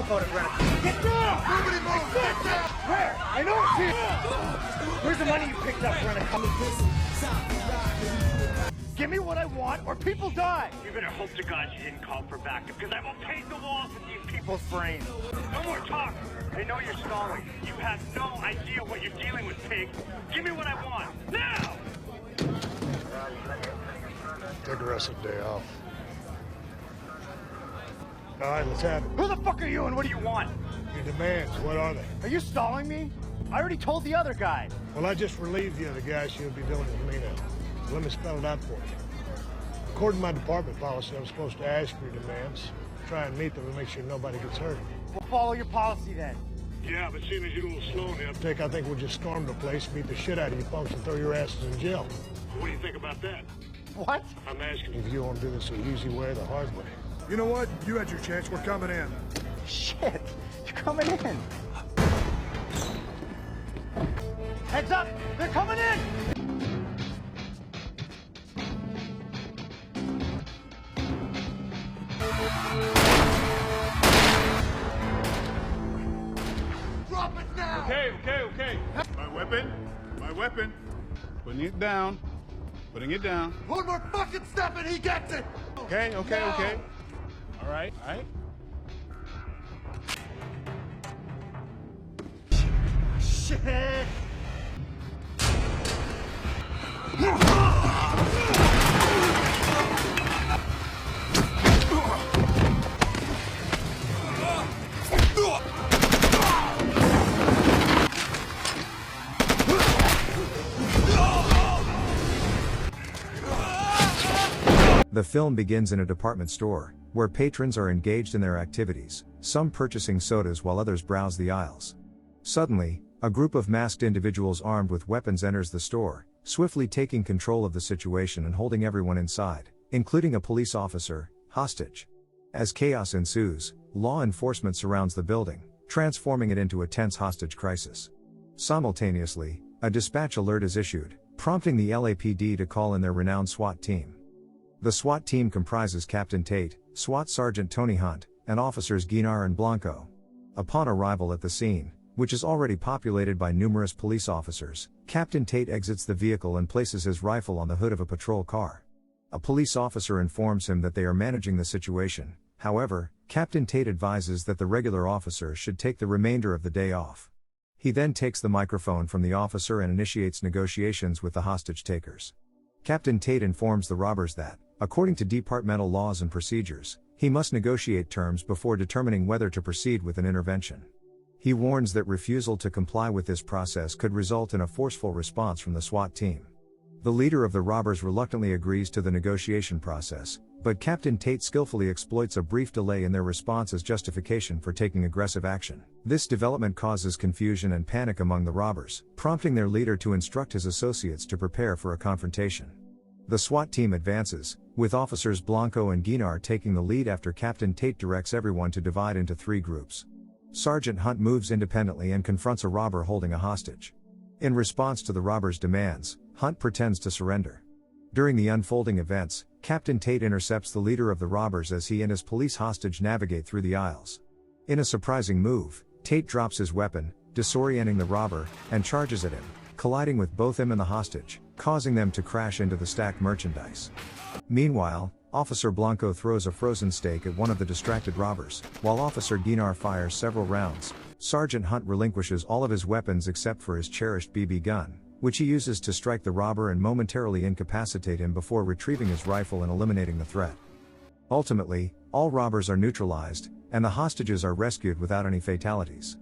yourself out at Rent-A-Car. Get down! Nobody move! Get down! Where? I know it's here! Where's the money you picked up, Rent-A-Car? Give me what I want or people die! You better hope to God you didn't call for backup, because I will paint the walls with these people's brains. No more talk! I know you're stalling. You have no idea what you're dealing with, pig. Give me what I want, now! Take the rest of the day off. All right, let's have it. Who the fuck are you and what do you want? Your demands, what are they? Are you stalling me? I already told the other guy. Well, I just relieved the other guy, so you'll be dealing with me now. So let me spell it out for you. According to my department policy, I'm supposed to ask for your demands, try and meet them and make sure nobody gets hurt. We'll follow your policy then. Yeah, but seeing as you're a little slow in the uptake, I think we'll just storm the place, beat the shit out of you folks, and throw your asses in jail. What do you think about that? What? I'm asking if you want to do this the easy way or the hard way. You know what? You had your chance. We're coming in. Shit, you're coming in. Heads up, they're coming in! Drop it now! Okay. My weapon. Putting it down. One more fucking step and he gets it! Okay. All right. Shit! The film begins in a department store, where patrons are engaged in their activities, some purchasing sodas while others browse the aisles. Suddenly, a group of masked individuals armed with weapons enters the store, swiftly taking control of the situation and holding everyone inside, including a police officer, hostage. As chaos ensues, law enforcement surrounds the building, transforming it into a tense hostage crisis. Simultaneously, a dispatch alert is issued, prompting the LAPD to call in their renowned SWAT team. The SWAT team comprises Captain Tate, SWAT Sergeant Tony Hunt, and officers Guinar and Blanco. Upon arrival at the scene, which is already populated by numerous police officers, Captain Tate exits the vehicle and places his rifle on the hood of a patrol car. A police officer informs him that they are managing the situation. However, Captain Tate advises that the regular officers should take the remainder of the day off. He then takes the microphone from the officer and initiates negotiations with the hostage takers. Captain Tate informs the robbers that, according to departmental laws and procedures, he must negotiate terms before determining whether to proceed with an intervention. He warns that refusal to comply with this process could result in a forceful response from the SWAT team. The leader of the robbers reluctantly agrees to the negotiation process, but Captain Tate skillfully exploits a brief delay in their response as justification for taking aggressive action. This development causes confusion and panic among the robbers, prompting their leader to instruct his associates to prepare for a confrontation. The SWAT team advances, with officers Blanco and Guinar taking the lead after Captain Tate directs everyone to divide into 3 groups. Sergeant Hunt moves independently and confronts a robber holding a hostage. In response to the robber's demands, Hunt pretends to surrender. During the unfolding events, Captain Tate intercepts the leader of the robbers as he and his police hostage navigate through the aisles. In a surprising move, Tate drops his weapon, disorienting the robber, and charges at him, colliding with both him and the hostage, causing them to crash into the stacked merchandise. Meanwhile, Officer Blanco throws a frozen steak at one of the distracted robbers, while Officer Guinar fires several rounds. Sergeant Hunt relinquishes all of his weapons except for his cherished BB gun, which he uses to strike the robber and momentarily incapacitate him before retrieving his rifle and eliminating the threat. Ultimately, all robbers are neutralized, and the hostages are rescued without any fatalities.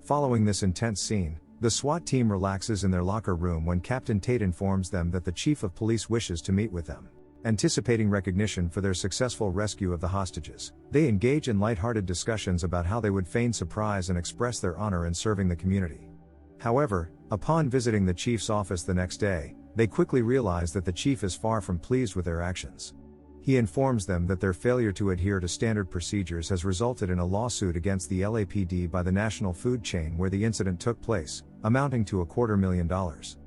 Following this intense scene, the SWAT team relaxes in their locker room when Captain Tate informs them that the Chief of Police wishes to meet with them. Anticipating recognition for their successful rescue of the hostages, they engage in lighthearted discussions about how they would feign surprise and express their honor in serving the community. However, upon visiting the Chief's office the next day, they quickly realize that the Chief is far from pleased with their actions. He informs them that their failure to adhere to standard procedures has resulted in a lawsuit against the LAPD by the national food chain where the incident took place, amounting to $250,000.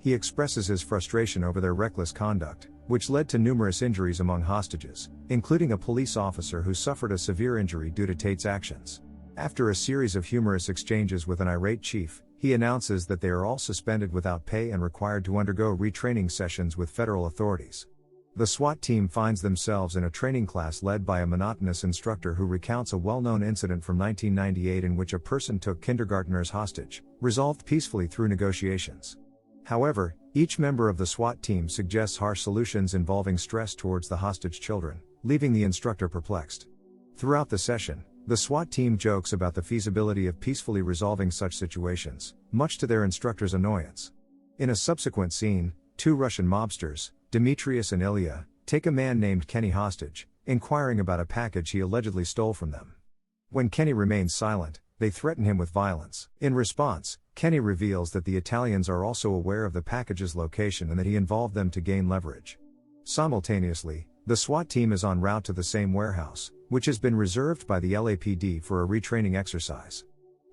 He expresses his frustration over their reckless conduct, which led to numerous injuries among hostages, including a police officer who suffered a severe injury due to Tate's actions. After a series of humorous exchanges with an irate chief, he announces that they are all suspended without pay and required to undergo retraining sessions with federal authorities. The SWAT team finds themselves in a training class led by a monotonous instructor who recounts a well-known incident from 1998 in which a person took kindergartners hostage, resolved peacefully through negotiations. However, each member of the SWAT team suggests harsh solutions involving stress towards the hostage children, leaving the instructor perplexed. Throughout the session, the SWAT team jokes about the feasibility of peacefully resolving such situations, much to their instructor's annoyance. In a subsequent scene, two Russian mobsters, Demetrius and Ilya, take a man named Kenny hostage, inquiring about a package he allegedly stole from them. When Kenny remains silent, they threaten him with violence. In response, Kenny reveals that the Italians are also aware of the package's location and that he involved them to gain leverage. Simultaneously, the SWAT team is en route to the same warehouse, which has been reserved by the LAPD for a retraining exercise.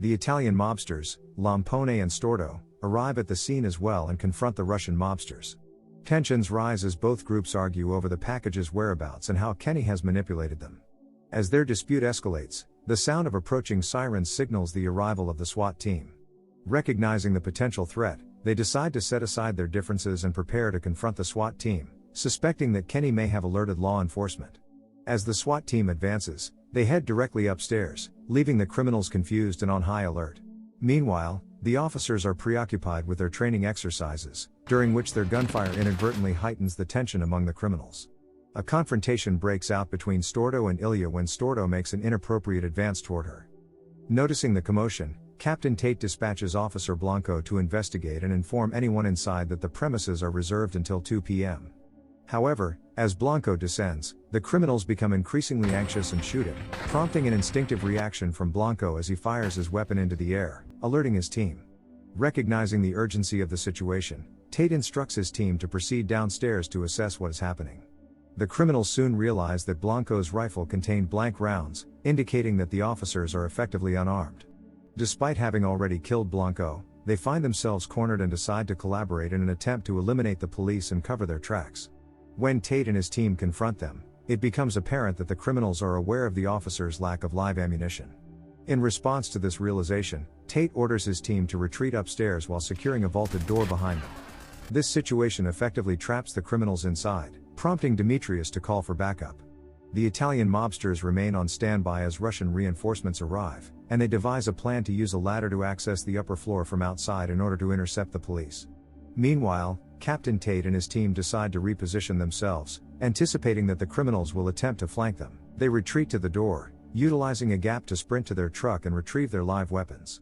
The Italian mobsters, Lampone and Storto, arrive at the scene as well and confront the Russian mobsters. Tensions rise as both groups argue over the package's whereabouts and how Kenny has manipulated them. As their dispute escalates, the sound of approaching sirens signals the arrival of the SWAT team. Recognizing the potential threat, they decide to set aside their differences and prepare to confront the SWAT team, suspecting that Kenny may have alerted law enforcement. As the SWAT team advances, they head directly upstairs, leaving the criminals confused and on high alert. Meanwhile, the officers are preoccupied with their training exercises, during which their gunfire inadvertently heightens the tension among the criminals. A confrontation breaks out between Storto and Ilya when Storto makes an inappropriate advance toward her. Noticing the commotion, Captain Tate dispatches Officer Blanco to investigate and inform anyone inside that the premises are reserved until 2 p.m. However, as Blanco descends, the criminals become increasingly anxious and shoot him, prompting an instinctive reaction from Blanco as he fires his weapon into the air, alerting his team. Recognizing the urgency of the situation, Tate instructs his team to proceed downstairs to assess what is happening. The criminals soon realize that Blanco's rifle contained blank rounds, indicating that the officers are effectively unarmed. Despite having already killed Blanco, they find themselves cornered and decide to collaborate in an attempt to eliminate the police and cover their tracks. When Tate and his team confront them, it becomes apparent that the criminals are aware of the officers' lack of live ammunition. In response to this realization, Tate orders his team to retreat upstairs while securing a vaulted door behind them. This situation effectively traps the criminals inside, prompting Demetrius to call for backup. The Italian mobsters remain on standby as Russian reinforcements arrive, and they devise a plan to use a ladder to access the upper floor from outside in order to intercept the police. Meanwhile, Captain Tate and his team decide to reposition themselves, anticipating that the criminals will attempt to flank them. They retreat to the door, utilizing a gap to sprint to their truck and retrieve their live weapons.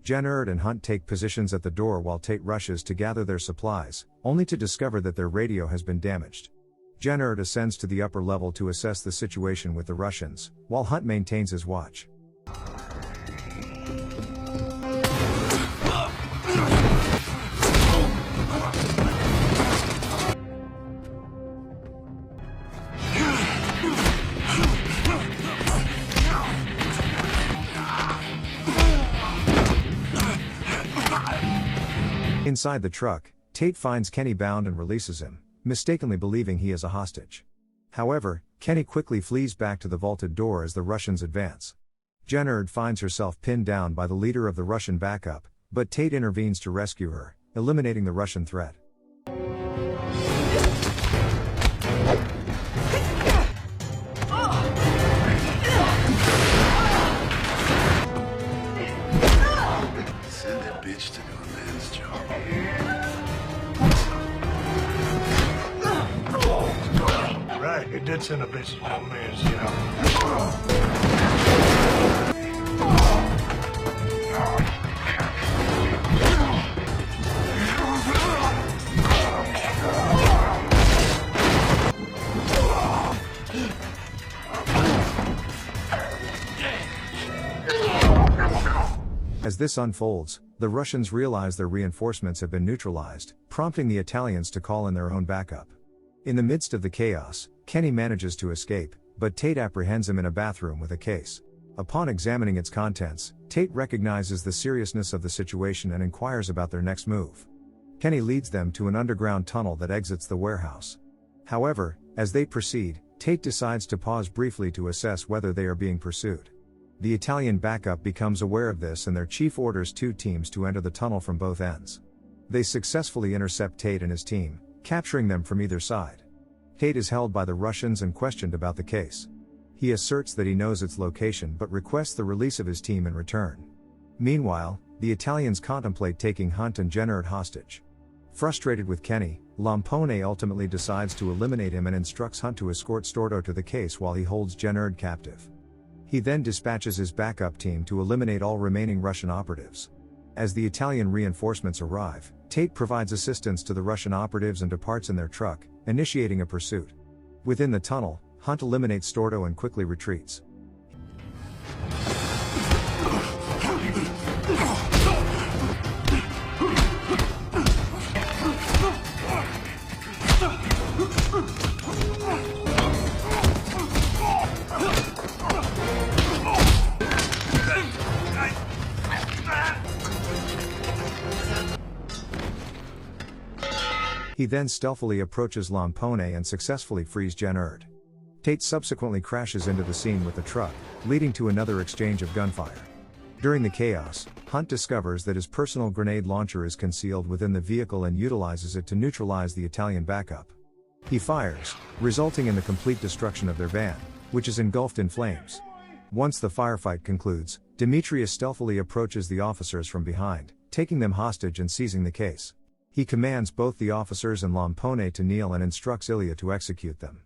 Tate and Hunt take positions at the door while Tate rushes to gather their supplies, only to discover that their radio has been damaged. Tate ascends to the upper level to assess the situation with the Russians, while Hunt maintains his watch. Inside the truck, Tate finds Kenny bound and releases him, mistakenly believing he is a hostage. However, Kenny quickly flees back to the vaulted door as the Russians advance. Tate finds herself pinned down by the leader of the Russian backup, but Tate intervenes to rescue her, eliminating the Russian threat. Send that bitch to do a man's job. Right, you did send a bitch to do a man's job. As this unfolds, the Russians realize their reinforcements have been neutralized, prompting the Italians to call in their own backup. In the midst of the chaos, Kenny manages to escape, but Tate apprehends him in a bathroom with a case. Upon examining its contents, Tate recognizes the seriousness of the situation and inquires about their next move. Kenny leads them to an underground tunnel that exits the warehouse. However, as they proceed, Tate decides to pause briefly to assess whether they are being pursued. The Italian backup becomes aware of this and their chief orders 2 teams to enter the tunnel from both ends. They successfully intercept Tate and his team, capturing them from either side. Tate is held by the Russians and questioned about the case. He asserts that he knows its location but requests the release of his team in return. Meanwhile, the Italians contemplate taking Hunt and Gennard hostage. Frustrated with Kenny, Lampone ultimately decides to eliminate him and instructs Hunt to escort Storto to the case while he holds Gennard captive. He then dispatches his backup team to eliminate all remaining Russian operatives. As the Italian reinforcements arrive, Tate provides assistance to the Russian operatives and departs in their truck, initiating a pursuit. Within the tunnel, Hunt eliminates Storto and quickly retreats. He then stealthily approaches Lampone and successfully frees Gennard. Tate subsequently crashes into the scene with the truck, leading to another exchange of gunfire. During the chaos, Hunt discovers that his personal grenade launcher is concealed within the vehicle and utilizes it to neutralize the Italian backup. He fires, resulting in the complete destruction of their van, which is engulfed in flames. Once the firefight concludes, Demetrius stealthily approaches the officers from behind, taking them hostage and seizing the case. He commands both the officers and Lampone to kneel and instructs Ilya to execute them.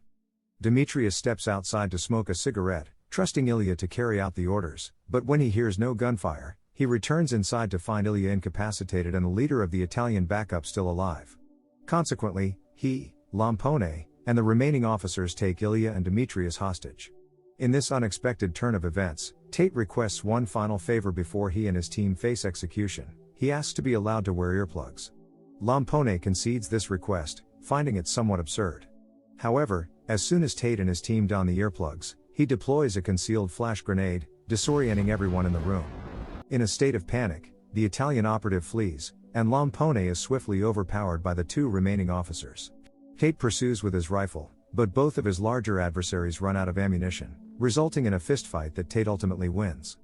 Demetrius steps outside to smoke a cigarette, trusting Ilya to carry out the orders, but when he hears no gunfire, he returns inside to find Ilya incapacitated and the leader of the Italian backup still alive. Consequently, he, Lampone, and the remaining officers take Ilya and Demetrius hostage. In this unexpected turn of events, Tate requests one final favor before he and his team face execution. He asks to be allowed to wear earplugs. Lampone concedes this request, finding it somewhat absurd. However, as soon as Tate and his team don the earplugs, he deploys a concealed flash grenade, disorienting everyone in the room. In a state of panic, the Italian operative flees, and Lampone is swiftly overpowered by the 2 remaining officers. Tate pursues with his rifle, but both of his larger adversaries run out of ammunition, resulting in a fistfight that Tate ultimately wins.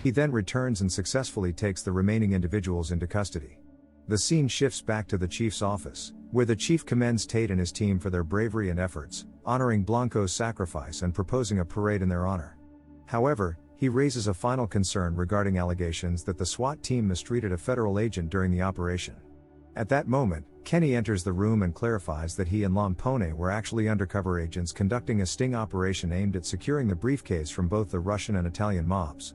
He then returns and successfully takes the remaining individuals into custody. The scene shifts back to the chief's office, where the chief commends Tate and his team for their bravery and efforts, honoring Blanco's sacrifice and proposing a parade in their honor. However, he raises a final concern regarding allegations that the SWAT team mistreated a federal agent during the operation. At that moment, Kenny enters the room and clarifies that he and Lampone were actually undercover agents conducting a sting operation aimed at securing the briefcase from both the Russian and Italian mobs.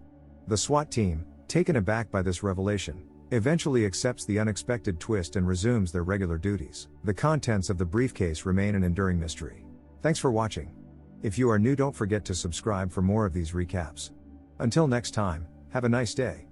The SWAT team, taken aback by this revelation, eventually accepts the unexpected twist and resumes their regular duties. The contents of the briefcase remain an enduring mystery. Thanks for watching. If you are new, don't forget to subscribe for more of these recaps. Until next time, have a nice day.